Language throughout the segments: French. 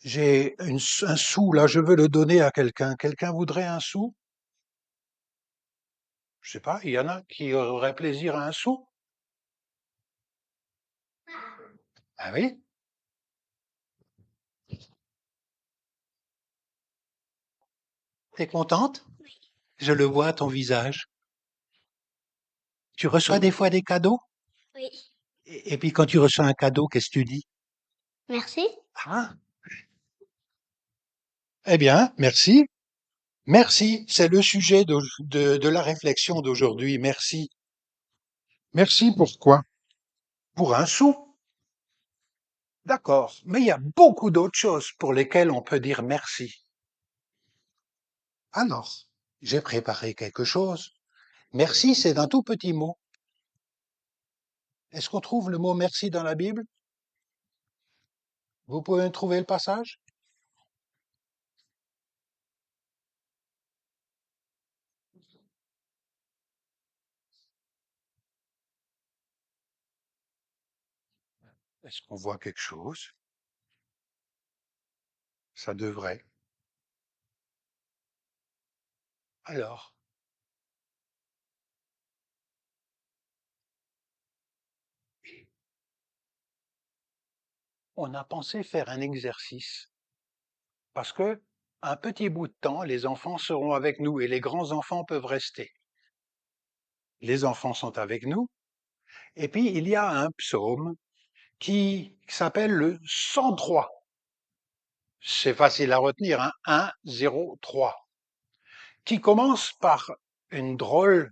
J'ai un sou, là, je veux le donner à quelqu'un. Quelqu'un voudrait un sou? Je sais pas, il y en a qui auraient plaisir à un sou? Ah oui? T'es contente? Je le vois à ton visage. Tu reçois des fois des cadeaux? Oui. Et puis quand tu reçois un cadeau, qu'est-ce que tu dis? Merci. Ah, eh bien, merci. Merci, c'est le sujet de la réflexion d'aujourd'hui. Merci. Merci pourquoi? Pour un sou. D'accord. Mais il y a beaucoup d'autres choses pour lesquelles on peut dire merci. Alors, j'ai préparé quelque chose. Merci, c'est d'un tout petit mot. Est-ce qu'on trouve le mot merci dans la Bible? Vous pouvez me trouver le passage? Est-ce qu'on voit quelque chose? Ça devrait. Alors, on a pensé faire un exercice parce que un petit bout de temps, les enfants seront avec nous et les grands-enfants peuvent rester. Les enfants sont avec nous et puis il y a un psaume qui s'appelle le 103. C'est facile à retenir, hein, 103, qui commence par une drôle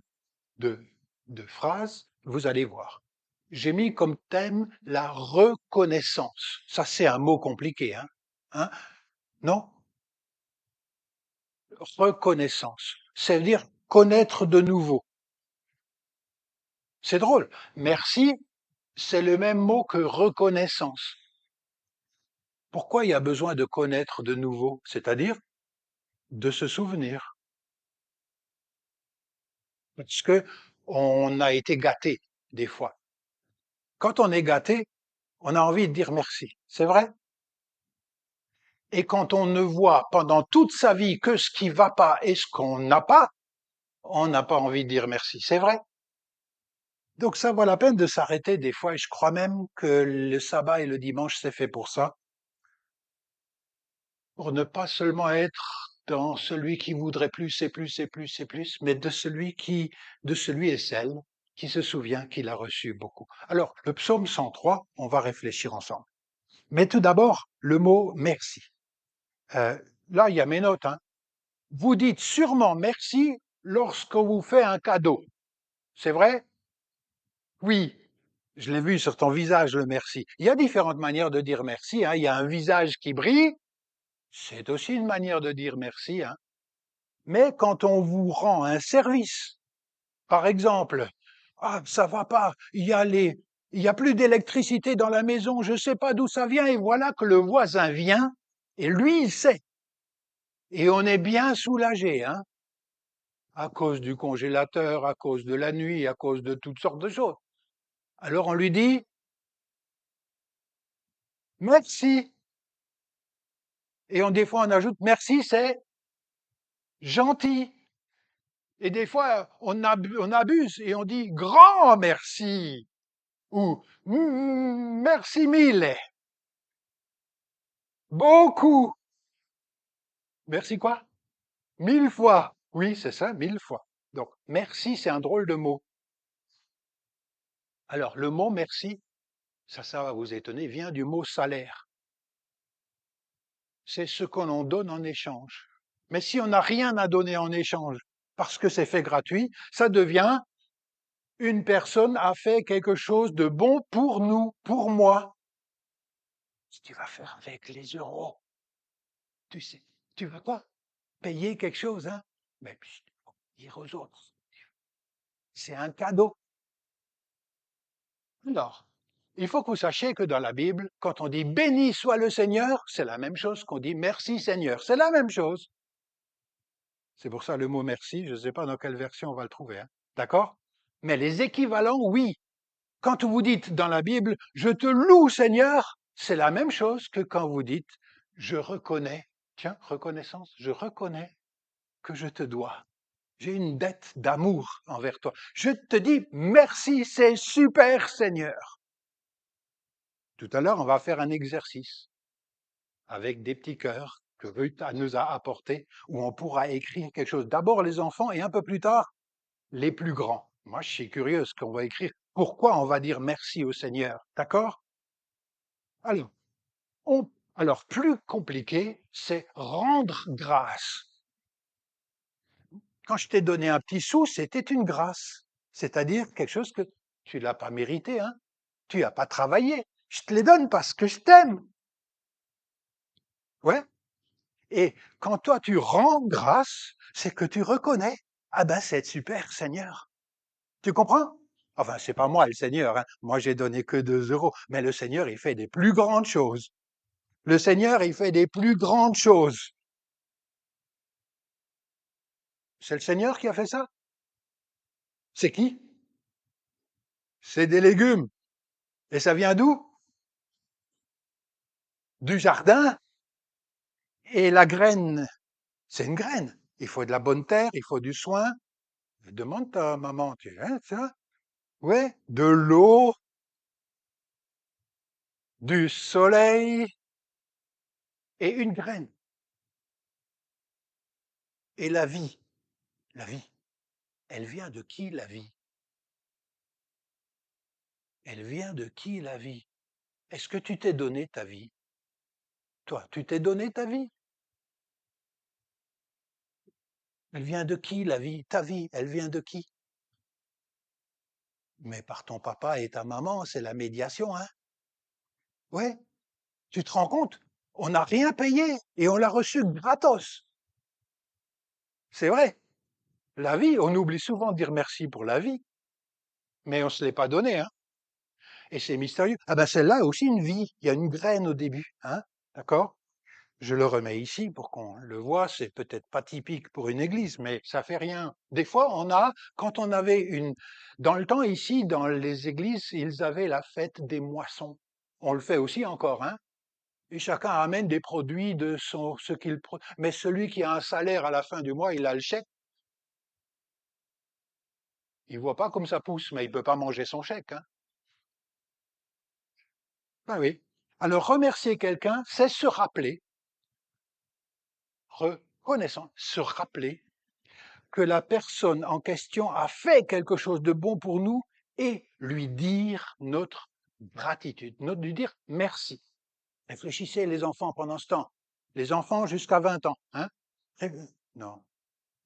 de, de phrase, vous allez voir. J'ai mis comme thème la reconnaissance. Ça, c'est un mot compliqué, hein? Hein? Non? Reconnaissance. Ça veut dire connaître de nouveau. C'est drôle. Merci, c'est le même mot que reconnaissance. Pourquoi il y a besoin de connaître de nouveau? C'est-à-dire de se souvenir. Parce que on a été gâté des fois. Quand on est gâté, on a envie de dire merci. C'est vrai? Et quand on ne voit pendant toute sa vie que ce qui va pas et ce qu'on n'a pas, on n'a pas envie de dire merci. C'est vrai? Donc ça vaut la peine de s'arrêter des fois, et je crois même que le sabbat et le dimanche, c'est fait pour ça, pour ne pas seulement être dans celui qui voudrait plus et plus et plus et plus, mais de celui et celle qui se souvient qu'il a reçu beaucoup. Alors, le psaume 103, on va réfléchir ensemble. Mais tout d'abord, le mot merci. Euh, Là, il y a mes notes, hein. Vous dites sûrement merci lorsqu'on vous fait un cadeau. C'est vrai? Oui. Je l'ai vu sur ton visage, le merci. Il y a différentes manières de dire merci, hein. Il y a un visage qui brille, c'est aussi une manière de dire merci, hein. Mais quand on vous rend un service, par exemple, ah, ça va pas, il y a plus d'électricité dans la maison, je sais pas d'où ça vient, et voilà que le voisin vient, et lui, il sait. Et on est bien soulagé, hein, à cause du congélateur, à cause de la nuit, à cause de toutes sortes de choses. Alors on lui dit, merci. Et des fois on ajoute, merci, c'est gentil. Et des fois on abuse et on dit, grand merci. Ou merci mille, beaucoup. Merci quoi? Mille fois. Oui, c'est ça, mille fois. Donc, merci, c'est un drôle de mot. Alors, le mot merci, ça va vous étonner, vient du mot salaire. C'est ce qu'on en donne en échange. Mais si on n'a rien à donner en échange, parce que c'est fait gratuit, ça devient une personne a fait quelque chose de bon pour nous, pour moi. Si tu vas faire avec les euros, tu sais, tu vas pas payer quelque chose, hein? Mais puis, dire aux autres, c'est un cadeau. Alors, il faut que vous sachiez que dans la Bible, quand on dit béni soit le Seigneur, c'est la même chose qu'on dit merci Seigneur. C'est la même chose. C'est pour ça le mot merci, je ne sais pas dans quelle version on va le trouver, hein. D'accord? Mais les équivalents, oui. Quand vous dites dans la Bible, je te loue Seigneur, c'est la même chose que quand vous dites, Je reconnais, tiens, reconnaissance, je reconnais que je te dois. J'ai une dette d'amour envers toi. Je te dis merci, c'est super, Seigneur. Tout à l'heure, on va faire un exercice avec des petits cœurs que Ruth nous a apportés, où on pourra écrire quelque chose. D'abord les enfants et un peu plus tard, les plus grands. Moi, je suis curieux ce qu'on va écrire. Pourquoi on va dire merci au Seigneur? D'accord? Alors, alors, plus compliqué, c'est rendre grâce. Quand je t'ai donné un petit sou, c'était une grâce. C'est-à-dire quelque chose que tu l'as pas mérité, hein. Tu n'as pas travaillé. Je te les donne parce que je t'aime. Ouais. Et quand toi tu rends grâce, c'est que tu reconnais. Ah ben, c'est super, Seigneur. Tu comprends? Enfin, c'est pas moi le Seigneur, hein. Moi, j'ai donné que 2 euros. Mais le Seigneur, il fait des plus grandes choses. Le Seigneur, il fait des plus grandes choses. C'est le Seigneur qui a fait ça? C'est qui? C'est des légumes. Et ça vient d'où? Du jardin. Et la graine, c'est une graine. Il faut de la bonne terre, il faut du soin. Demande ta maman, tu hein, ça? Ouais, de l'eau, du soleil et une graine. Et la vie, elle vient de qui la vie? Elle vient de qui la vie? Est-ce que tu t'es donné ta vie? Toi, tu t'es donné ta vie? Elle vient de qui la vie? Ta vie, elle vient de qui? Mais par ton papa et ta maman, c'est la médiation, hein? Ouais, tu te rends compte? On n'a rien payé et on l'a reçu gratos. C'est vrai. La vie, on oublie souvent de dire merci pour la vie, mais on ne se l'est pas donné, hein? Et c'est mystérieux. Ah ben celle-là a aussi une vie. Il y a une graine au début, hein? D'accord? Je le remets ici pour qu'on le voit. C'est peut-être pas typique pour une église, mais ça fait rien. Des fois, quand on avait dans le temps ici, dans les églises, ils avaient la fête des moissons. On le fait aussi encore, hein? Et chacun amène des produits de ce qu'il produit. Mais celui qui a un salaire à la fin du mois, il a le chèque. Il voit pas comme ça pousse, mais il peut pas manger son chèque, hein? Ah oui. Alors, remercier quelqu'un, c'est se rappeler, reconnaissant, se rappeler que la personne en question a fait quelque chose de bon pour nous et lui dire notre gratitude, lui dire merci. Réfléchissez les enfants pendant ce temps. Les enfants jusqu'à 20 ans, hein? Non,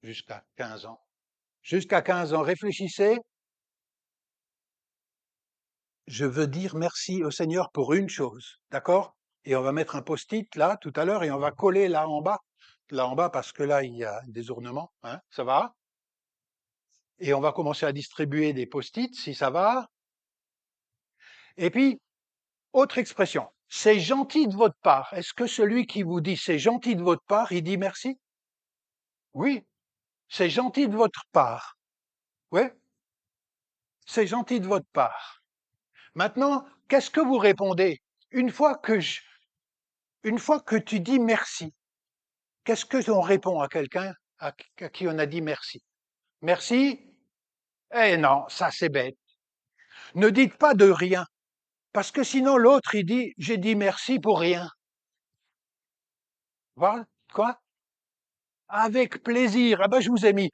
jusqu'à 15 ans. Jusqu'à 15 ans, réfléchissez. Je veux dire merci au Seigneur pour une chose, d'accord? Et on va mettre un post-it là, tout à l'heure, et on va coller là en bas, parce que là, il y a des ornements, hein? Ça va? Et on va commencer à distribuer des post-it, si ça va. Et puis, autre expression, c'est gentil de votre part. Est-ce que celui qui vous dit c'est gentil de votre part, il dit merci? Oui, c'est gentil de votre part. Oui, c'est gentil de votre part. Maintenant, qu'est-ce que vous répondez? Une fois que une fois que tu dis merci, qu'est-ce que on répond à quelqu'un à qui on a dit merci? Merci? Eh non, ça c'est bête. Ne dites pas de rien, parce que sinon l'autre il dit j'ai dit merci pour rien. Voilà, quoi? Avec plaisir. Ah ben je vous ai mis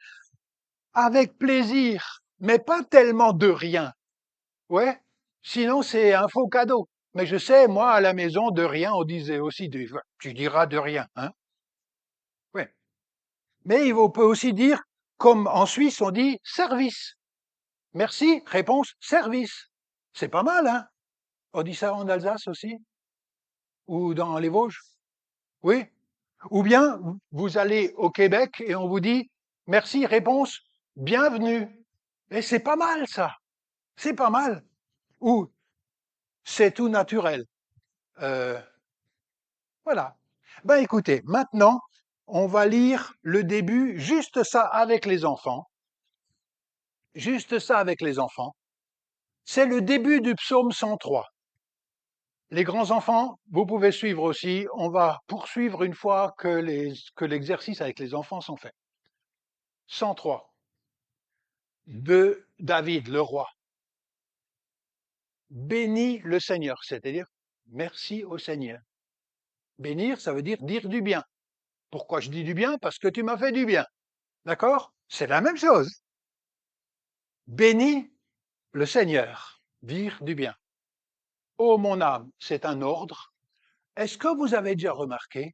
avec plaisir, mais pas tellement de rien. Ouais? Sinon c'est un faux cadeau. Mais je sais, moi à la maison de rien, on disait aussi tu diras de rien, hein? Ouais. Mais on peut aussi dire, comme en Suisse, on dit service. Merci, réponse, service. C'est pas mal, hein? On dit ça en Alsace aussi? Ou dans les Vosges? Oui. Ou bien, vous allez au Québec et on vous dit, merci, réponse, bienvenue. Et c'est pas mal, ça. C'est pas mal. Ou, c'est tout naturel. Euh, voilà. Ben écoutez, maintenant, on va lire le début, juste ça avec les enfants. Juste ça avec les enfants. C'est le début du psaume 103. Les grands enfants, vous pouvez suivre aussi. On va poursuivre une fois que l'exercice avec les enfants sont faits. 103 de David, le roi. Bénis le Seigneur, c'est-à-dire merci au Seigneur. Bénir, ça veut dire du bien. Pourquoi je dis du bien? Parce que tu m'as fait du bien. D'accord? C'est la même chose. Bénis le Seigneur, dire du bien. Ô mon âme, c'est un ordre. Est-ce que vous avez déjà remarqué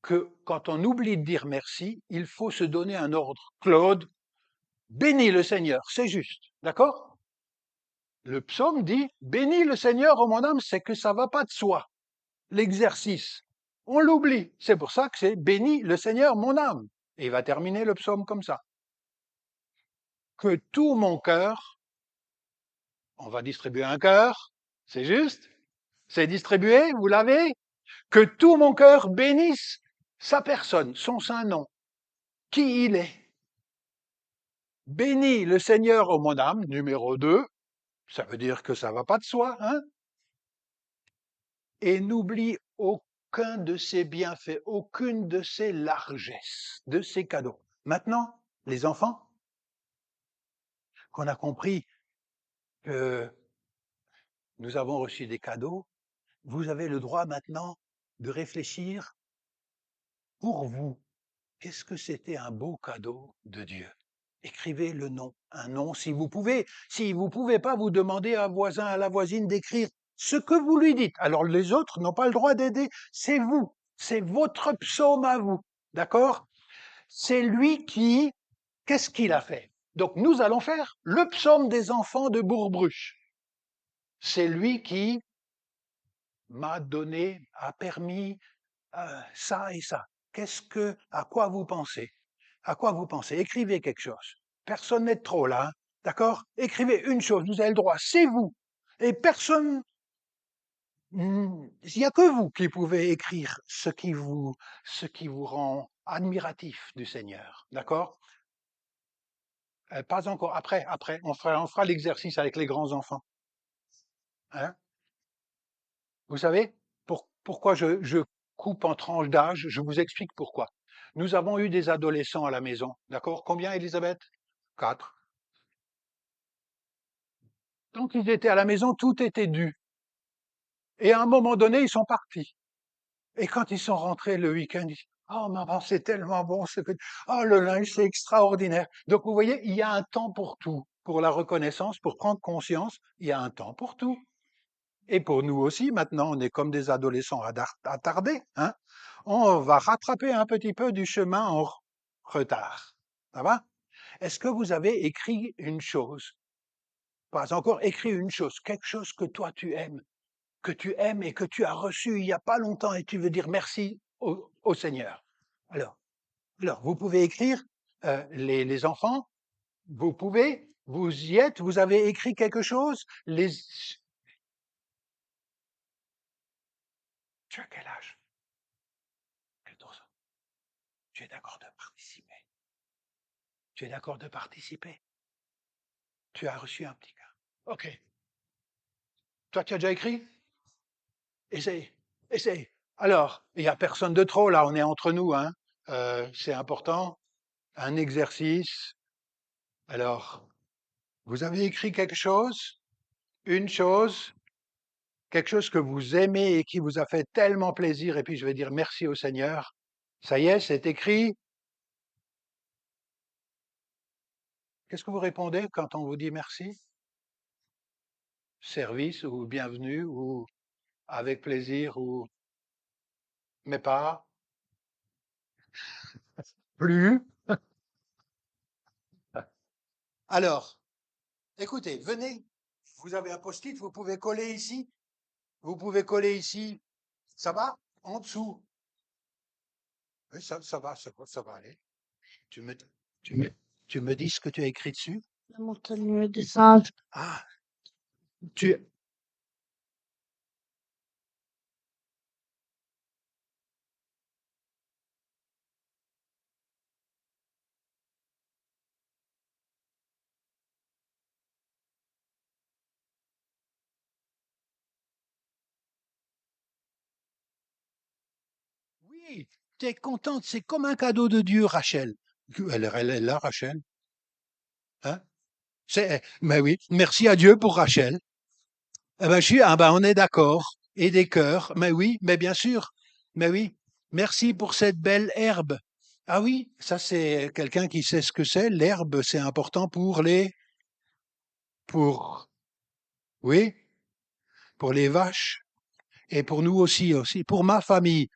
que quand on oublie de dire merci, il faut se donner un ordre? Claude, bénis le Seigneur, c'est juste. D'accord? Le psaume dit, bénis le Seigneur, ô mon âme, c'est que ça va pas de soi. L'exercice, on l'oublie. C'est pour ça que c'est bénis le Seigneur, mon âme. Et il va terminer le psaume comme ça. Que tout mon cœur, on va distribuer un cœur, c'est juste? C'est distribué, vous l'avez? Que tout mon cœur bénisse sa personne, son saint nom, qui il est. Bénis le Seigneur, ô mon âme, numéro 2, ça veut dire que ça va pas de soi, hein? Et n'oublie aucun de ses bienfaits, aucune de ses largesses, de ses cadeaux. Maintenant, les enfants, qu'on a compris que nous avons reçu des cadeaux, vous avez le droit maintenant de réfléchir pour vous. Qu'est-ce que c'était un beau cadeau de Dieu? Écrivez le nom, un nom si vous pouvez. Si vous pouvez pas, vous demandez à un voisin, à la voisine d'écrire ce que vous lui dites. Alors les autres n'ont pas le droit d'aider, c'est vous, c'est votre psaume à vous. D'accord? C'est lui qui, qu'est-ce qu'il a fait? Donc nous allons faire le psaume des enfants de Bourbruche. C'est lui qui m'a donné, a permis ça et ça. À quoi vous pensez? À quoi vous pensez? Écrivez quelque chose. Personne n'est trop là, hein, d'accord? Écrivez une chose, vous avez le droit, c'est vous. Et personne, il n'y a que vous qui pouvez écrire ce qui vous rend admiratif du Seigneur, d'accord? Pas encore. Après, on fera l'exercice avec les grands enfants. Hein? Vous savez, pourquoi je coupe en tranches d'âge? Je vous explique pourquoi. Nous avons eu des adolescents à la maison, d'accord? Combien, Elisabeth? 4. Tant qu'ils étaient à la maison, tout était dû. Et à un moment donné, ils sont partis. Et quand ils sont rentrés le week-end, ils disent, oh maman, c'est tellement bon ce que... Oh, le linge, c'est extraordinaire. Donc, vous voyez, il y a un temps pour tout. Pour la reconnaissance, pour prendre conscience, il y a un temps pour tout. Et pour nous aussi, maintenant, on est comme des adolescents attardés, hein. On va rattraper un petit peu du chemin en retard. Ça va? Est-ce que vous avez écrit une chose? Pas encore écrit une chose, quelque chose que tu aimes et que tu as reçu il n'y a pas longtemps et tu veux dire merci au Seigneur. Alors, alors, vous pouvez écrire, les enfants, vous y êtes, vous avez écrit quelque chose, tu as quel âge? 14 ans. Tu es d'accord de participer? Tu es d'accord de participer? Tu as reçu un petit cœur. OK. Toi, tu as déjà écrit? Essaye, essaye. Alors, il n'y a personne de trop là, on est entre nous, hein. C'est important. Un exercice. Alors, vous avez écrit une chose, quelque chose que vous aimez et qui vous a fait tellement plaisir, et puis je vais dire merci au Seigneur. Ça y est, c'est écrit. Qu'est-ce que vous répondez quand on vous dit merci? Service ou bienvenue ou avec plaisir ou mais pas plus. Alors, écoutez, venez. Vous avez un post-it, vous pouvez coller ici. Vous pouvez coller ici. Ça va? En dessous. Oui, ça va aller. Tu me, tu me, tu me dis ce que tu as écrit dessus? La montagne des singes. Ah, tu, Oui, tu es contente, c'est comme un cadeau de Dieu, Rachel. Elle est là, Rachel. Hein? Mais oui, merci à Dieu pour Rachel. Ah ben, on est d'accord. Et des cœurs. Mais oui, mais bien sûr. Mais oui. Merci pour cette belle herbe. Ah oui, ça c'est quelqu'un qui sait ce que c'est. L'herbe, c'est important pour, oui, pour les vaches et pour nous aussi. Pour ma famille.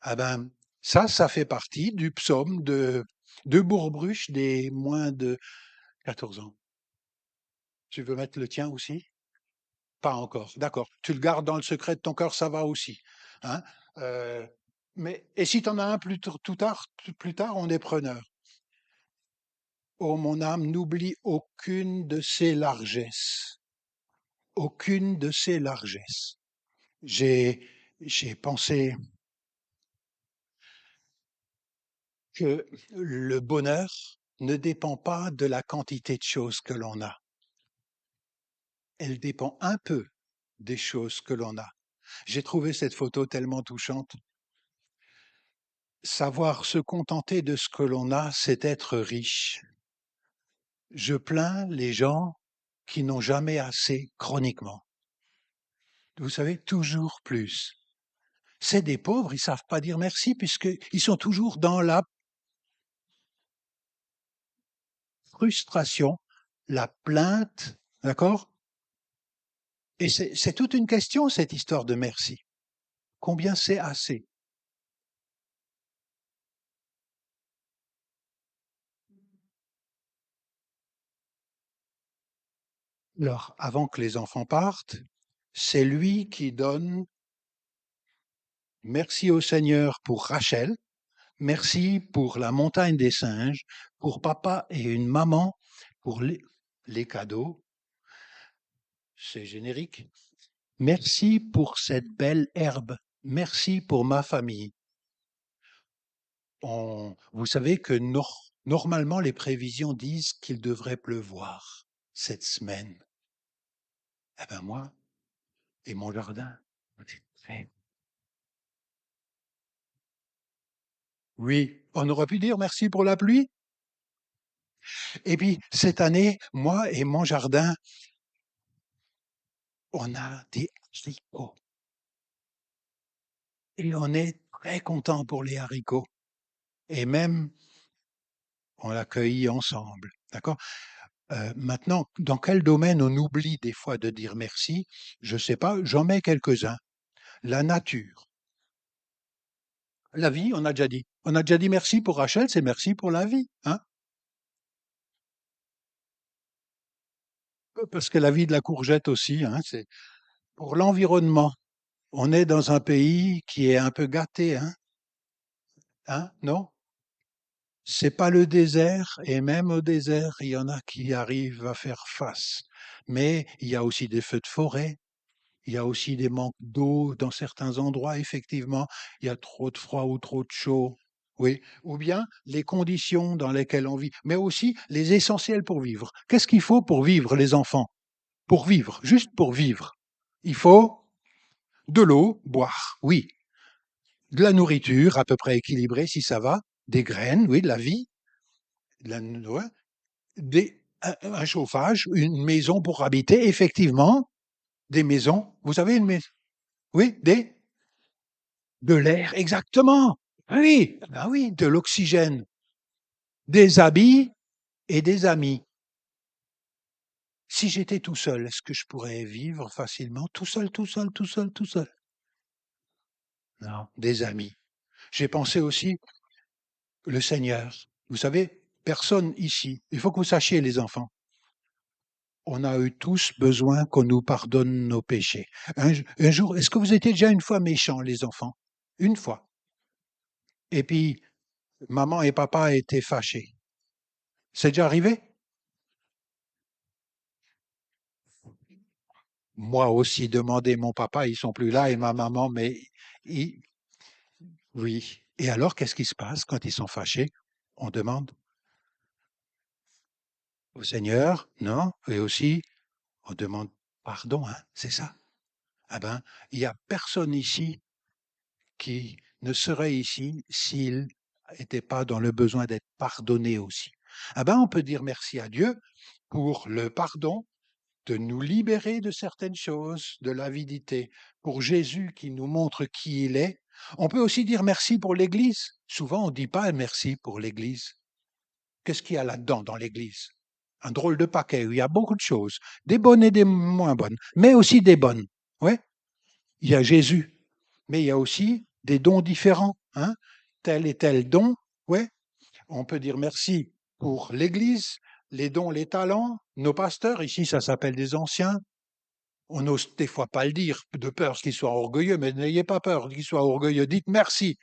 Ah ben, ça fait partie du psaume de Bourbruche des moins de 14 ans. Tu veux mettre le tien aussi? Pas encore, d'accord. Tu le gardes dans le secret de ton cœur, ça va aussi. Hein? Euh, et si tu en as un plus tard, on est preneur. Oh mon âme, n'oublie aucune de ses largesses. Aucune de ses largesses. J'ai pensé que le bonheur ne dépend pas de la quantité de choses que l'on a. Elle dépend un peu des choses que l'on a. J'ai trouvé cette photo tellement touchante. Savoir se contenter de ce que l'on a, c'est être riche. Je plains les gens qui n'ont jamais assez chroniquement. Vous savez, toujours plus. C'est des pauvres, ils savent pas dire merci puisqu'ils sont toujours dans la frustration, la plainte, d'accord? Et c'est toute une question, cette histoire de merci. Combien c'est assez? Alors, avant que les enfants partent, c'est lui qui donne merci au Seigneur pour Rachel, merci pour la montagne des singes, pour papa et une maman, pour les cadeaux, c'est générique. Merci pour cette belle herbe, merci pour ma famille. Vous savez que normalement les prévisions disent qu'il devrait pleuvoir cette semaine. Eh ben moi et mon jardin, on est très. Oui, on aurait pu dire merci pour la pluie. Et puis cette année, moi et mon jardin, on a des haricots. Et on est très content pour les haricots. Et même, on l'a cueilli ensemble. D'accord? Maintenant, dans quel domaine on oublie des fois de dire merci? Je sais pas, j'en mets quelques-uns. La nature. La vie, on a déjà dit. On a déjà dit merci pour Rachel, c'est merci pour la vie. Hein? Parce que la vie de la courgette aussi, hein, c'est pour l'environnement. On est dans un pays qui est un peu gâté, hein? Hein? Non? C'est pas le désert, et même au désert, il y en a qui arrivent à faire face. Mais il y a aussi des feux de forêt, il y a aussi des manques d'eau dans certains endroits, effectivement. Il y a trop de froid ou trop de chaud. Oui. Ou bien les conditions dans lesquelles on vit, mais aussi les essentiels pour vivre. Qu'est-ce qu'il faut pour vivre, les enfants? Pour vivre, juste pour vivre. Il faut de l'eau, boire, oui. De la nourriture à peu près équilibrée, si ça va. Des graines, oui, de la vie. De la, ouais. Un chauffage, une maison pour habiter, effectivement, des maisons. Vous avez une maison? Oui, de l'air, exactement. Oui, ah oui, de l'oxygène, des habits et des amis. Si j'étais tout seul, est-ce que je pourrais vivre facilement? Tout seul, tout seul, tout seul, tout seul. Non, des amis. J'ai pensé aussi, le Seigneur. Vous savez, personne ici, il faut que vous sachiez, les enfants, on a eu tous besoin qu'on nous pardonne nos péchés. Un jour, est-ce que vous étiez déjà une fois méchants, les enfants? Une fois. Et puis, maman et papa étaient fâchés. C'est déjà arrivé? Moi aussi, demander mon papa, ils sont plus là, et ma maman, mais ils- oui. Et alors, qu'est-ce qui se passe quand ils sont fâchés? On demande au Seigneur, non? Et aussi, on demande pardon, hein, c'est ça. Ah ben, il n'y a personne ici qui ne serait ici s'il n'était pas dans le besoin d'être pardonné aussi. Ah ben, on peut dire merci à Dieu pour le pardon, de nous libérer de certaines choses, de l'avidité, pour Jésus qui nous montre qui il est. On peut aussi dire merci pour l'Église. Souvent, on ne dit pas merci pour l'Église. Qu'est-ce qu'il y a là-dedans dans l'Église? Un drôle de paquet où il y a beaucoup de choses, des bonnes et des moins bonnes, mais aussi des bonnes. Ouais, il y a Jésus, mais il y a aussi des dons différents, hein, tel et tel don. Ouais, on peut dire merci pour l'Église, les dons, les talents, nos pasteurs. Ici, ça s'appelle des anciens. On n'ose des fois pas le dire, de peur qu'ils soient orgueilleux, mais n'ayez pas peur qu'ils soient orgueilleux. Dites merci.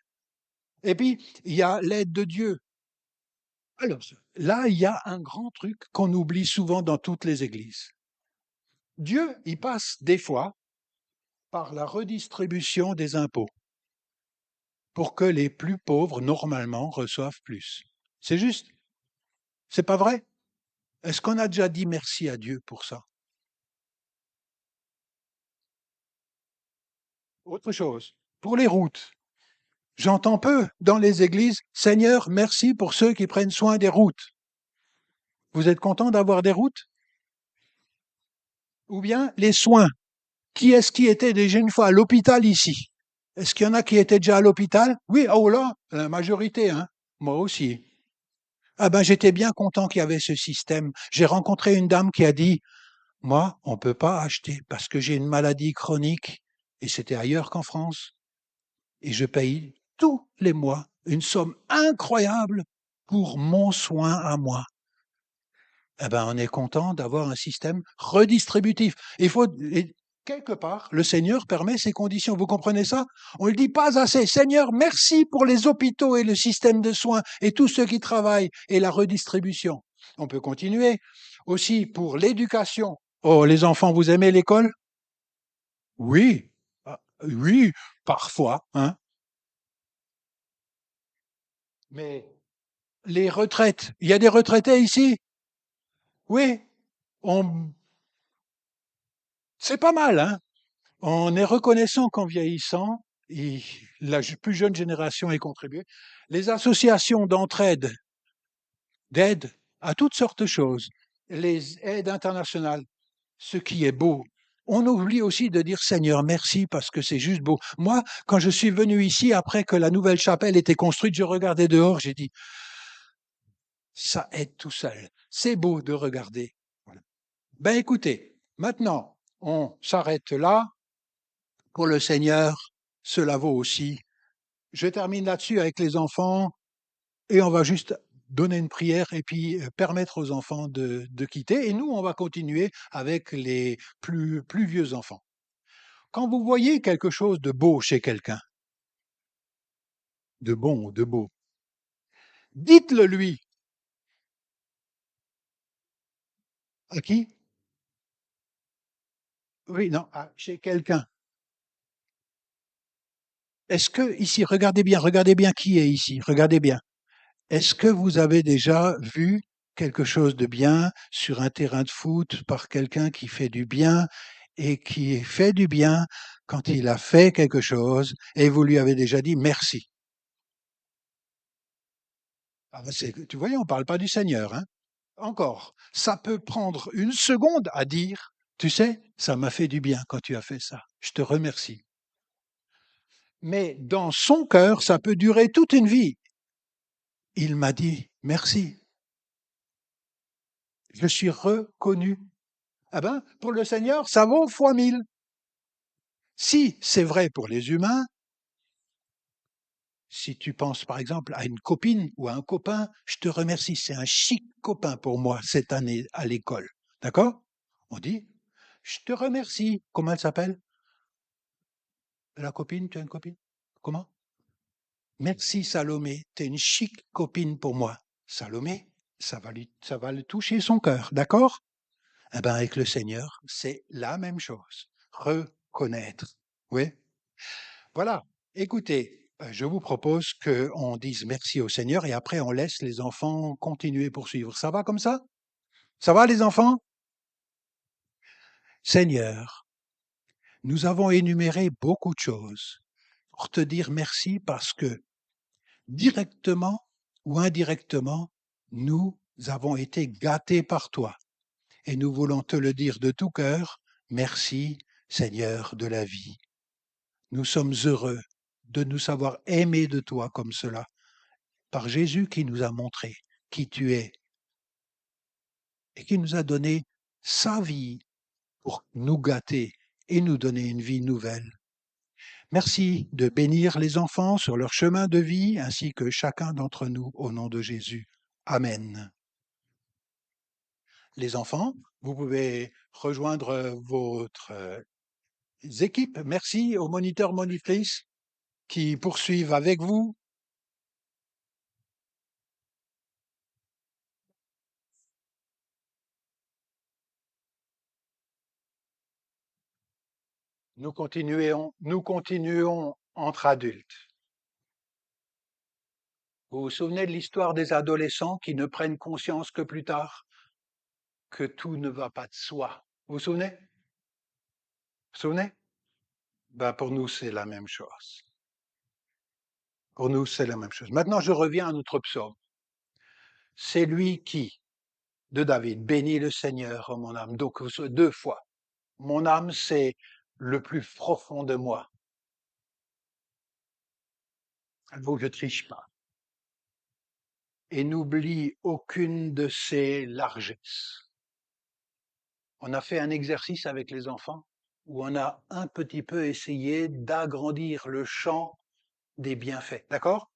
Et puis, il y a l'aide de Dieu. Alors, là, il y a un grand truc qu'on oublie souvent dans toutes les églises. Dieu, il passe des fois par la redistribution des impôts pour que les plus pauvres, normalement, reçoivent plus. C'est juste? C'est pas vrai? Est-ce qu'on a déjà dit merci à Dieu pour ça? Autre chose, pour les routes. J'entends peu dans les églises, Seigneur, merci pour ceux qui prennent soin des routes. Vous êtes content d'avoir des routes? Ou bien les soins. Qui est-ce qui était déjà une fois à l'hôpital ici? Est-ce qu'il y en a qui étaient déjà à l'hôpital? Oui, oh là, la majorité, hein. Moi aussi. Ah ben, j'étais bien content qu'il y avait ce système. J'ai rencontré une dame qui a dit, moi, on ne peut pas acheter parce que j'ai une maladie chronique, et c'était ailleurs qu'en France, et je paye tous les mois une somme incroyable pour mon soin à moi. Eh ben, on est content d'avoir un système redistributif. Il faut, et quelque part, le Seigneur permet ces conditions. Vous comprenez ça? On ne le dit pas assez. Seigneur, merci pour les hôpitaux et le système de soins et tous ceux qui travaillent et la redistribution. On peut continuer. Aussi pour l'éducation. Oh, les enfants, vous aimez l'école? Oui. Ah, oui, parfois, hein. Mais les retraites, il y a des retraités ici? Oui. On, c'est pas mal, hein. On est reconnaissant qu'en vieillissant, et la plus jeune génération ait contribué. Les associations d'entraide, d'aide à toutes sortes de choses, les aides internationales, ce qui est beau. On oublie aussi de dire Seigneur, merci parce que c'est juste beau. Moi, quand je suis venu ici, après que la nouvelle chapelle était construite, je regardais dehors, j'ai dit, ça aide tout seul. C'est beau de regarder. Voilà. Ben écoutez, maintenant, on s'arrête là. Pour le Seigneur, cela vaut aussi. Je termine là-dessus avec les enfants et on va juste donner une prière et puis permettre aux enfants de quitter. Et nous, on va continuer avec les plus vieux enfants. Quand vous voyez quelque chose de beau chez quelqu'un, de bon ou de beau, dites-le lui. À qui? Oui, non, chez quelqu'un. Est-ce que ici, regardez bien qui est ici, regardez bien. Est-ce que vous avez déjà vu quelque chose de bien sur un terrain de foot par quelqu'un qui fait du bien et qui fait du bien quand il a fait quelque chose et vous lui avez déjà dit merci? Ah ben tu vois, on ne parle pas du Seigneur, hein. Encore, ça peut prendre une seconde à dire, tu sais, ça m'a fait du bien quand tu as fait ça. Je te remercie. Mais dans son cœur, ça peut durer toute une vie. Il m'a dit merci. Je suis reconnu. Ah ben, pour le Seigneur, ça vaut fois 1000. Si c'est vrai pour les humains, si tu penses par exemple à une copine ou à un copain, je te remercie, c'est un chic copain pour moi cette année à l'école. D'accord? On dit, je te remercie. Comment elle s'appelle? La copine, tu as une copine? Comment? Merci Salomé, tu es une chic copine pour moi. Salomé, ça va le toucher son cœur, d'accord? Eh ben avec le Seigneur, c'est la même chose. Reconnaître. Oui. Voilà. Écoutez, je vous propose qu'on dise merci au Seigneur et après on laisse les enfants continuer poursuivre. Ça va comme ça? Ça va les enfants? Seigneur, nous avons énuméré beaucoup de choses. pour te dire merci parce que directement ou indirectement, nous avons été gâtés par toi. Et nous voulons te le dire de tout cœur. Merci, Seigneur de la vie. Nous sommes heureux de nous savoir aimés de toi comme cela, par Jésus qui nous a montré qui tu es et qui nous a donné sa vie pour nous gâter et nous donner une vie nouvelle. Merci de bénir les enfants sur leur chemin de vie ainsi que chacun d'entre nous au nom de Jésus. Amen. Les enfants, vous pouvez rejoindre votre équipes. Merci aux moniteurs, monitrices qui poursuivent avec vous. Nous continuons entre adultes. Vous vous souvenez de l'histoire des adolescents qui ne prennent conscience que plus tard que tout ne va pas de soi. Vous vous souvenez? Vous vous souvenez? Ben, pour nous, c'est la même chose. Pour nous, c'est la même chose. Maintenant, je reviens à notre psaume. C'est lui qui, de David, bénit le Seigneur, oh mon âme. Donc, deux fois. Mon âme, c'est le plus profond de moi. Il faut que je triche pas. Et n'oublie aucune de ses largesses. On a fait un exercice avec les enfants où on a un petit peu essayé d'agrandir le champ des bienfaits. D'accord?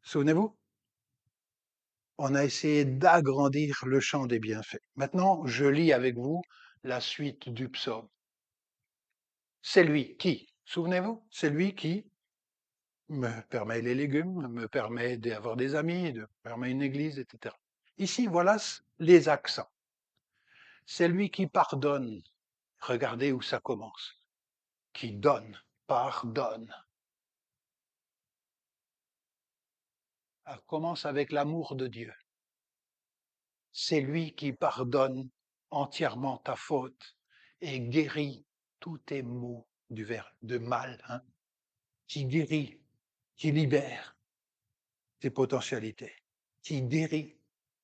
Souvenez-vous? On a essayé d'agrandir le champ des bienfaits. Maintenant, je lis avec vous la suite du psaume. C'est lui qui, souvenez-vous, c'est lui qui me permet les légumes, me permet d'avoir des amis, me permet une église, etc. Ici, voilà les accents. C'est lui qui pardonne. Regardez où ça commence. Qui donne, pardonne. Ça commence avec l'amour de Dieu. C'est lui qui pardonne entièrement ta faute et guérit tous tes maux du verbe de mal, hein, qui guérit, qui libère tes potentialités, qui guérit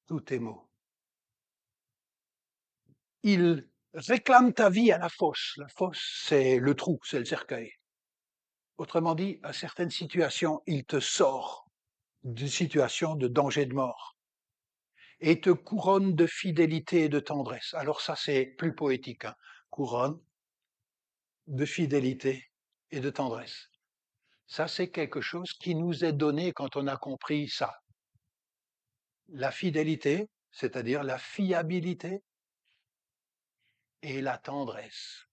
tous tes maux. Il réclame ta vie à la fosse. La fosse, c'est le trou, c'est le cercueil. Autrement dit, à certaines situations, il te sort d'une situation de danger de mort et te couronne de fidélité et de tendresse. Alors ça, c'est plus poétique, hein. Couronne de fidélité et de tendresse. Ça, c'est quelque chose qui nous est donné quand on a compris ça. La fidélité, c'est-à-dire la fiabilité, et la tendresse.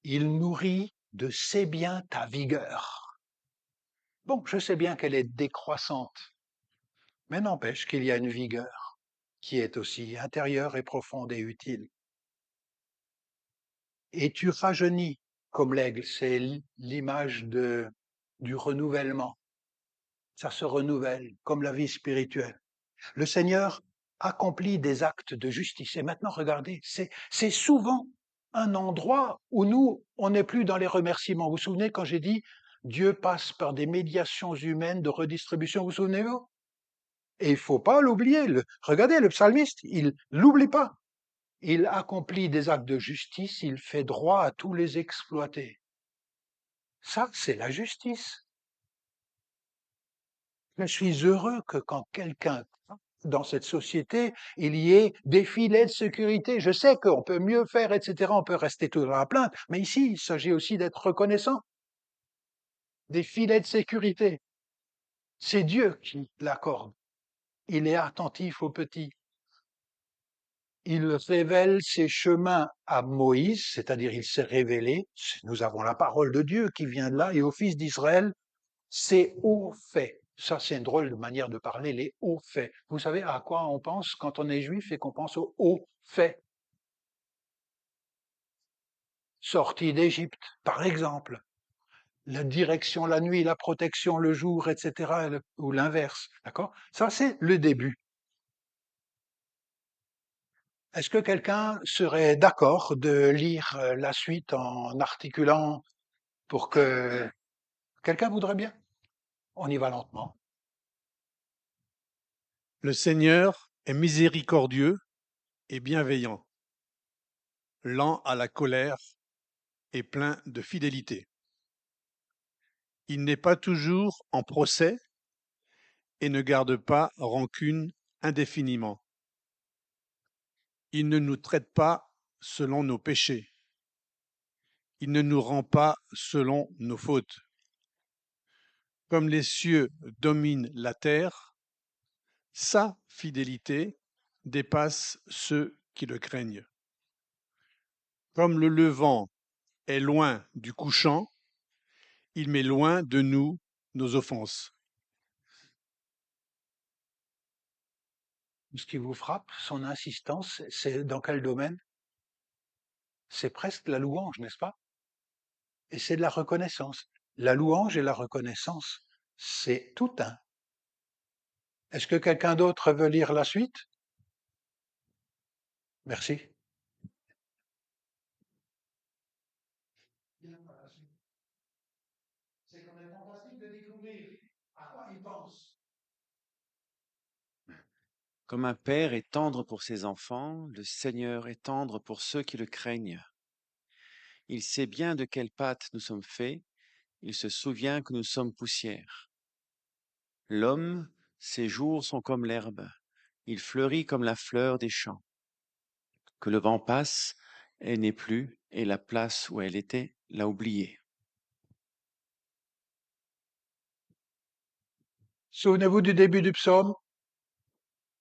Il nourrit de ses biens ta vigueur. Bon, je sais bien qu'elle est décroissante, mais n'empêche qu'il y a une vigueur qui est aussi intérieure et profonde et utile. Et tu rajeunis comme l'aigle, c'est l'image du renouvellement. Ça se renouvelle comme la vie spirituelle. Le Seigneur accomplit des actes de justice. Et maintenant, regardez, c'est souvent un endroit où nous, on n'est plus dans les remerciements. Vous vous souvenez quand j'ai dit Dieu passe par des médiations humaines de redistribution, vous vous souvenez-vous? Et il ne faut pas l'oublier. Regardez, le psalmiste, il l'oublie pas. Il accomplit des actes de justice, il fait droit à tous les exploités. Ça, c'est la justice. Je suis heureux que quand quelqu'un dans cette société, il y ait des filets de sécurité. Je sais qu'on peut mieux faire, etc. On peut rester tout dans la plainte, mais ici, il s'agit aussi d'être reconnaissant. Des filets de sécurité. C'est Dieu qui l'accorde. Il est attentif aux petits. Il révèle ses chemins à Moïse, c'est-à-dire il s'est révélé. Nous avons la parole de Dieu qui vient de là, et aux fils d'Israël, c'est hauts faits. Ça, c'est une drôle de manière de parler, les hauts faits. Vous savez à quoi on pense quand on est juif et qu'on pense aux hauts faits? Sortie d'Égypte, par exemple. La direction la nuit, la protection le jour, etc., ou l'inverse. D'accord? Ça, c'est le début. Est-ce que quelqu'un serait d'accord de lire la suite en articulant pour que quelqu'un voudrait bien? On y va lentement. Le Seigneur est miséricordieux et bienveillant, lent à la colère et plein de fidélité. Il n'est pas toujours en procès et ne garde pas rancune indéfiniment. Il ne nous traite pas selon nos péchés. Il ne nous rend pas selon nos fautes. Comme les cieux dominent la terre, sa fidélité dépasse ceux qui le craignent. Comme le levant est loin du couchant, il met loin de nous nos offenses. Ce qui vous frappe, son insistance, c'est dans quel domaine? C'est presque la louange, n'est-ce pas? Et c'est de la reconnaissance. La louange et la reconnaissance, c'est tout un. Est-ce que quelqu'un d'autre veut lire la suite? Merci. C'est quand même fantastique de découvrir à quoi il pense. Comme un père est tendre pour ses enfants, le Seigneur est tendre pour ceux qui le craignent. Il sait bien de quelle pâte nous sommes faits, il se souvient que nous sommes poussière. L'homme, ses jours sont comme l'herbe, il fleurit comme la fleur des champs. Que le vent passe, elle n'est plus, et la place où elle était l'a oubliée. Souvenez-vous du début du psaume.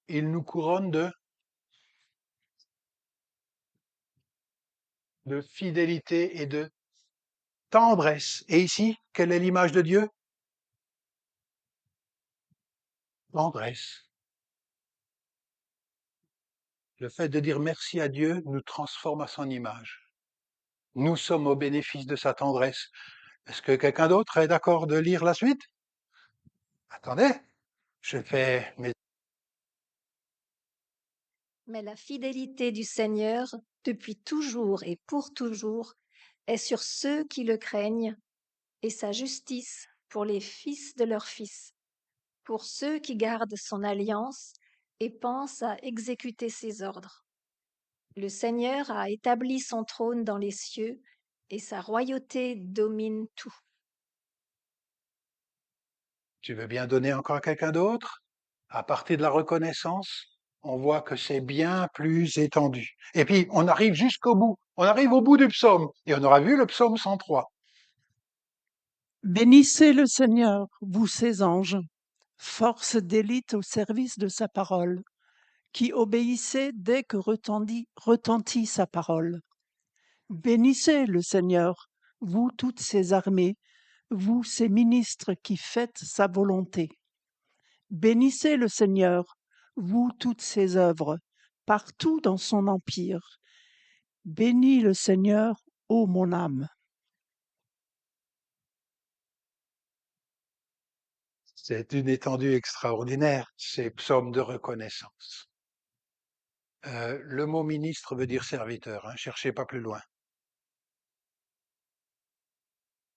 Il nous couronne de fidélité et de tendresse. Et ici, quelle est l'image de Dieu? Tendresse. Le fait de dire merci à Dieu nous transforme à son image. Nous sommes au bénéfice de sa tendresse. Est-ce que quelqu'un d'autre est d'accord de lire la suite? Attendez, je fais mes... Mais la fidélité du Seigneur, depuis toujours et pour toujours, est sur ceux qui le craignent, et sa justice pour les fils de leurs fils, pour ceux qui gardent son alliance et pensent à exécuter ses ordres. Le Seigneur a établi son trône dans les cieux, et sa royauté domine tout. Tu veux bien donner encore à quelqu'un d'autre? À partir de la reconnaissance, on voit que c'est bien plus étendu. Et puis, on arrive jusqu'au bout. On arrive au bout du psaume. Et on aura vu le psaume 103. Bénissez le Seigneur, vous ses anges, force d'élite au service de sa parole, qui obéissez dès que retentit sa parole. Bénissez le Seigneur, vous toutes ses armées, vous ses ministres qui faites sa volonté. Bénissez le Seigneur, vous toutes ses œuvres, partout dans son empire. Bénis le Seigneur, ô mon âme. C'est une étendue extraordinaire, ces psaumes de reconnaissance. Le mot ministre veut dire serviteur, hein, cherchez pas plus loin.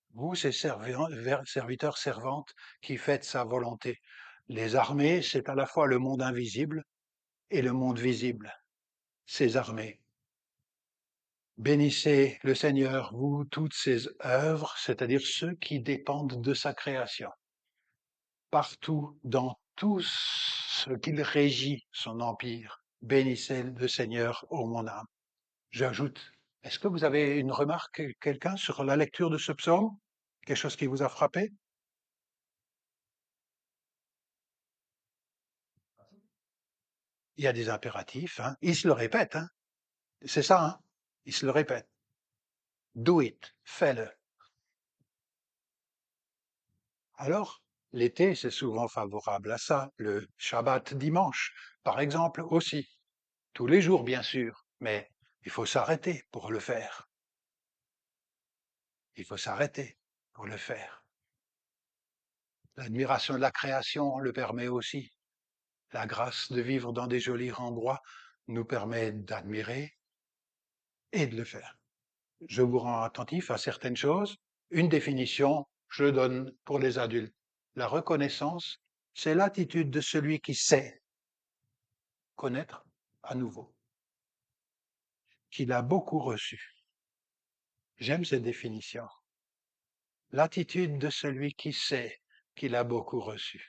Vous, ces serviteurs, servantes qui faites sa volonté. Les armées, c'est à la fois le monde invisible et le monde visible. Ces armées. Bénissez le Seigneur, vous, toutes ses œuvres, c'est-à-dire ceux qui dépendent de sa création. Partout, dans tout ce qu'il régit, son empire, bénissez le Seigneur, ô mon âme. J'ajoute, est-ce que vous avez une remarque, quelqu'un, sur la lecture de ce psaume? Quelque chose qui vous a frappé? Il y a des impératifs, hein. Il se le répète, hein. C'est ça, hein. Il se le répète. Do it, fais-le. Alors, l'été, c'est souvent favorable à ça. Le Shabbat dimanche, par exemple, aussi. Tous les jours, bien sûr, mais il faut s'arrêter pour le faire. Il faut s'arrêter pour le faire. L'admiration de la création le permet aussi. La grâce de vivre dans des jolis endroits nous permet d'admirer et de le faire. Je vous rends attentif à certaines choses. Une définition, je donne pour les adultes. La reconnaissance, c'est l'attitude de celui qui sait connaître à nouveau, qu'il a beaucoup reçu. J'aime cette définition. L'attitude de celui qui sait qu'il a beaucoup reçu.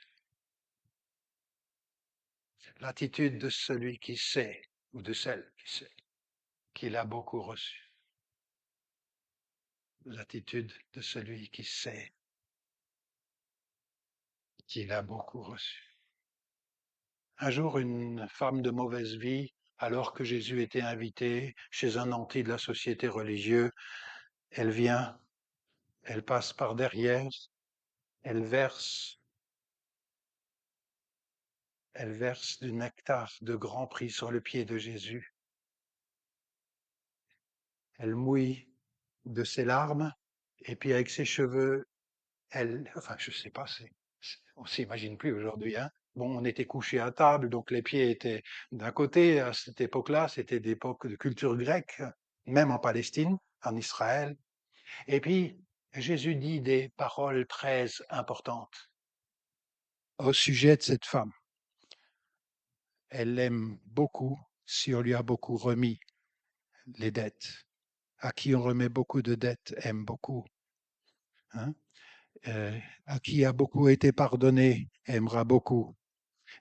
L'attitude de celui qui sait, ou de celle qui sait, qu'il a beaucoup reçu. L'attitude de celui qui sait qu'il a beaucoup reçu. Un jour, une femme de mauvaise vie, alors que Jésus était invité chez un nanti de la société religieuse, elle vient, elle passe par derrière, elle verse du nectar de grand prix sur le pied de Jésus. Elle mouille de ses larmes, et puis avec ses cheveux, enfin, je sais pas, on s'imagine plus aujourd'hui, hein. Bon, on était couchés à table, donc les pieds étaient d'un côté. À cette époque-là, c'était d'époque de culture grecque, même en Palestine, en Israël. Et puis, Jésus dit des paroles très importantes au sujet de cette femme. Elle l'aime beaucoup si on lui a beaucoup remis les dettes. À qui on remet beaucoup de dettes aime beaucoup. Hein? À qui a beaucoup été pardonné aimera beaucoup.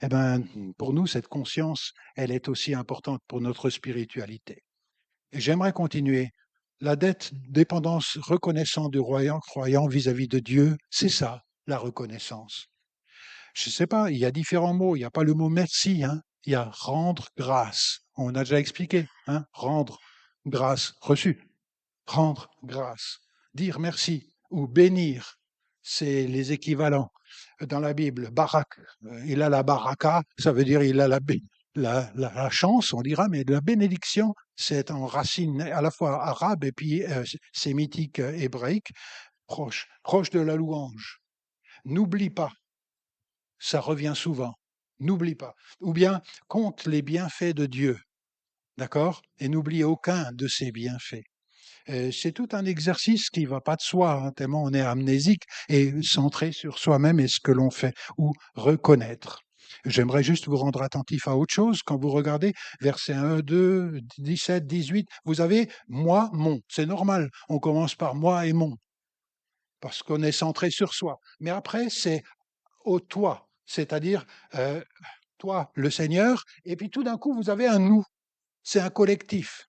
Eh bien, pour nous, cette conscience, elle est aussi importante pour notre spiritualité. Et j'aimerais continuer. La dette, dépendance, reconnaissant du croyant vis-à-vis de Dieu, c'est ça, la reconnaissance. Je ne sais pas, il y a différents mots. Il n'y a pas le mot merci, hein. Il y a rendre grâce. On a déjà expliqué, hein. Rendre grâce, reçu. Rendre grâce. Dire merci ou bénir, c'est les équivalents dans la Bible. Barak, il a la baraka, ça veut dire il a la chance, on dira, mais la bénédiction, c'est en racine à la fois arabe et puis sémitique, hébraïque, proche de la louange. N'oublie pas, ça revient souvent, n'oublie pas. Ou bien compte les bienfaits de Dieu, d'accord? Et n'oublie aucun de ses bienfaits. C'est tout un exercice qui ne va pas de soi, hein, tellement on est amnésique et centré sur soi-même et ce que l'on fait, ou reconnaître. J'aimerais juste vous rendre attentif à autre chose. Quand vous regardez versets 1, 2, 17, 18, vous avez moi, mon. C'est normal. On commence par moi et mon, parce qu'on est centré sur soi. Mais après, c'est au toi, c'est-à-dire toi, le Seigneur, et puis tout d'un coup, vous avez un nous. C'est un collectif.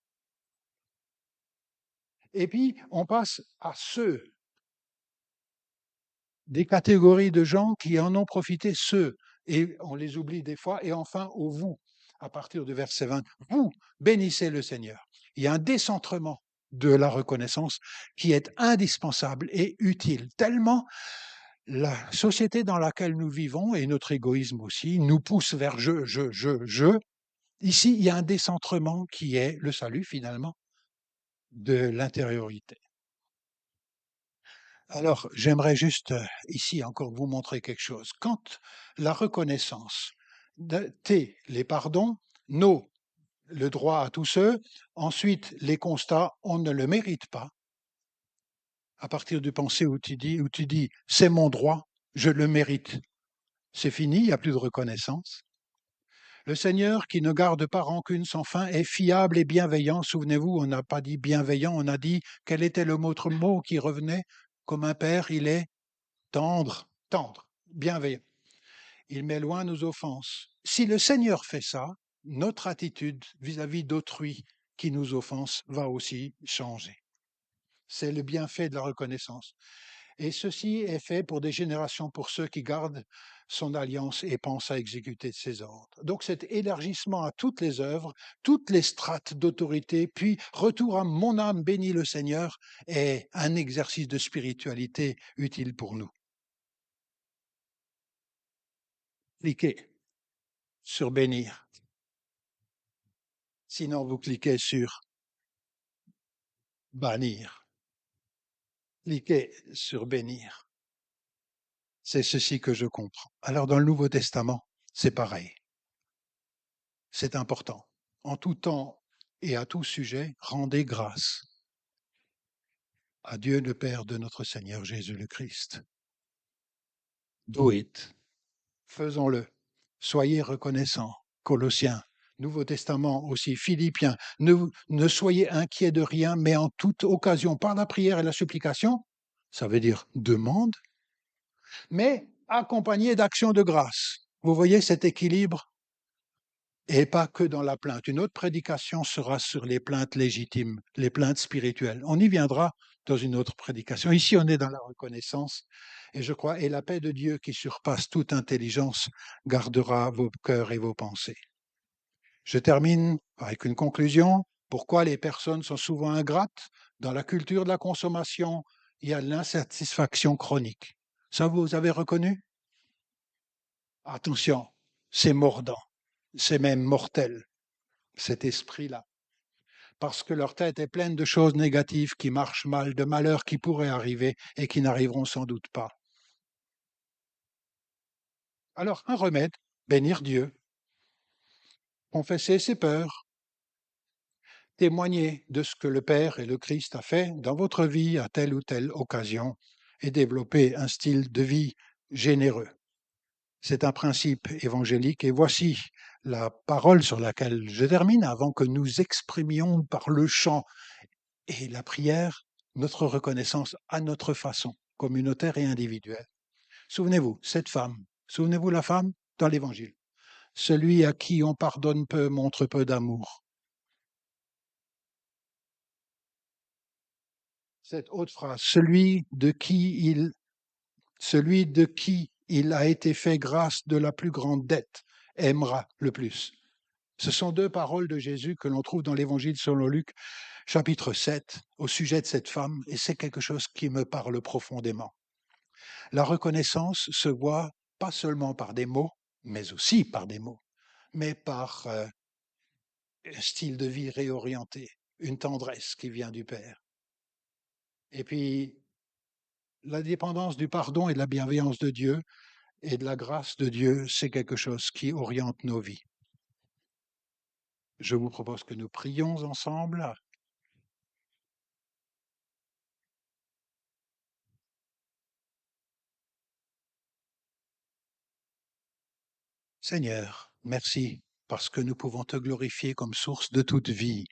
Et puis, on passe à ceux, des catégories de gens qui en ont profité, ceux, et on les oublie des fois, et enfin au vous, à partir du verset 20, vous bénissez le Seigneur. Il y a un décentrement de la reconnaissance qui est indispensable et utile, tellement la société dans laquelle nous vivons, et notre égoïsme aussi, nous pousse vers je. Ici, il y a un décentrement qui est le salut finalement de l'intériorité. Alors, j'aimerais juste ici encore vous montrer quelque chose. Quand la reconnaissance, T, les pardons, no, le droit à tous ceux, ensuite les constats, on ne le mérite pas. À partir du pensée où tu dis, c'est mon droit, je le mérite. C'est fini, il n'y a plus de reconnaissance. Le Seigneur qui ne garde pas rancune sans fin est fiable et bienveillant. Souvenez-vous, on n'a pas dit bienveillant, on a dit quel était le autre mot qui revenait comme un père, il est tendre, bienveillant. Il met loin nos offenses. Si le Seigneur fait ça, notre attitude vis-à-vis d'autrui qui nous offense va aussi changer. C'est le bienfait de la reconnaissance. Et ceci est fait pour des générations, pour ceux qui gardent son alliance et pensent à exécuter ses ordres. Donc cet élargissement à toutes les œuvres, toutes les strates d'autorité, puis retour à mon âme bénit le Seigneur, est un exercice de spiritualité utile pour nous. Cliquez sur bénir. Sinon, vous cliquez sur bannir. Cliquez sur bénir. C'est ceci que je comprends. Alors, dans le Nouveau Testament, c'est pareil. C'est important. en tout temps et à tout sujet, rendez grâce à Dieu le Père de notre Seigneur Jésus le Christ. Do it. Faisons-le. Soyez reconnaissants. Colossiens, Nouveau Testament aussi, Philippiens. Ne soyez inquiets de rien, mais en toute occasion, par la prière et la supplication, ça veut dire demande, mais accompagné d'actions de grâce. Vous voyez cet équilibre? Et pas que dans la plainte. Une autre prédication sera sur les plaintes légitimes, les plaintes spirituelles. On y viendra dans une autre prédication. Ici, on est dans la reconnaissance, et je crois, et la paix de Dieu qui surpasse toute intelligence gardera vos cœurs et vos pensées. Je termine avec une conclusion. Pourquoi les personnes sont souvent ingrates? Dans la culture de la consommation, il y a l'insatisfaction chronique. Ça, vous avez reconnu? Attention, c'est mordant, c'est même mortel, cet esprit-là. Parce que leur tête est pleine de choses négatives qui marchent mal, de malheurs qui pourraient arriver et qui n'arriveront sans doute pas. Alors, un remède, bénir Dieu, confesser ses peurs, témoigner de ce que le Père et le Christ a fait dans votre vie à telle ou telle occasion et développer un style de vie généreux. C'est un principe évangélique et voici la parole sur laquelle je termine avant que nous exprimions par le chant et la prière notre reconnaissance à notre façon, communautaire et individuelle. Souvenez-vous, cette femme, souvenez-vous la femme dans l'Évangile. Celui à qui on pardonne peu montre peu d'amour. Cette autre phrase, celui de qui il a été fait grâce de la plus grande dette aimera le plus. Ce sont deux paroles de Jésus que l'on trouve dans l'Évangile selon Luc, chapitre 7, au sujet de cette femme, et c'est quelque chose qui me parle profondément. La reconnaissance se voit pas seulement par des mots, mais aussi par des mots, mais par un style de vie réorienté, une tendresse qui vient du Père. Et puis, la dépendance du pardon et de la bienveillance de Dieu et de la grâce de Dieu, c'est quelque chose qui oriente nos vies. Je vous propose que nous prions ensemble. Seigneur, merci parce que nous pouvons te glorifier comme source de toute vie.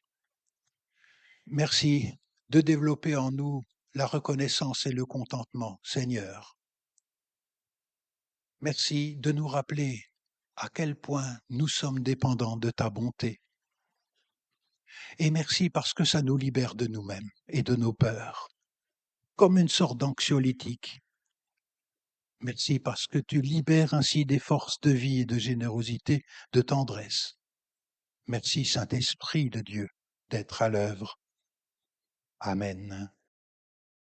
Merci de développer en nous la reconnaissance et le contentement, Seigneur. Merci de nous rappeler à quel point nous sommes dépendants de ta bonté. Et merci parce que ça nous libère de nous-mêmes et de nos peurs, comme une sorte d'anxiolytique. Merci parce que tu libères ainsi des forces de vie et de générosité, de tendresse. Merci, Saint-Esprit de Dieu, d'être à l'œuvre. Amen.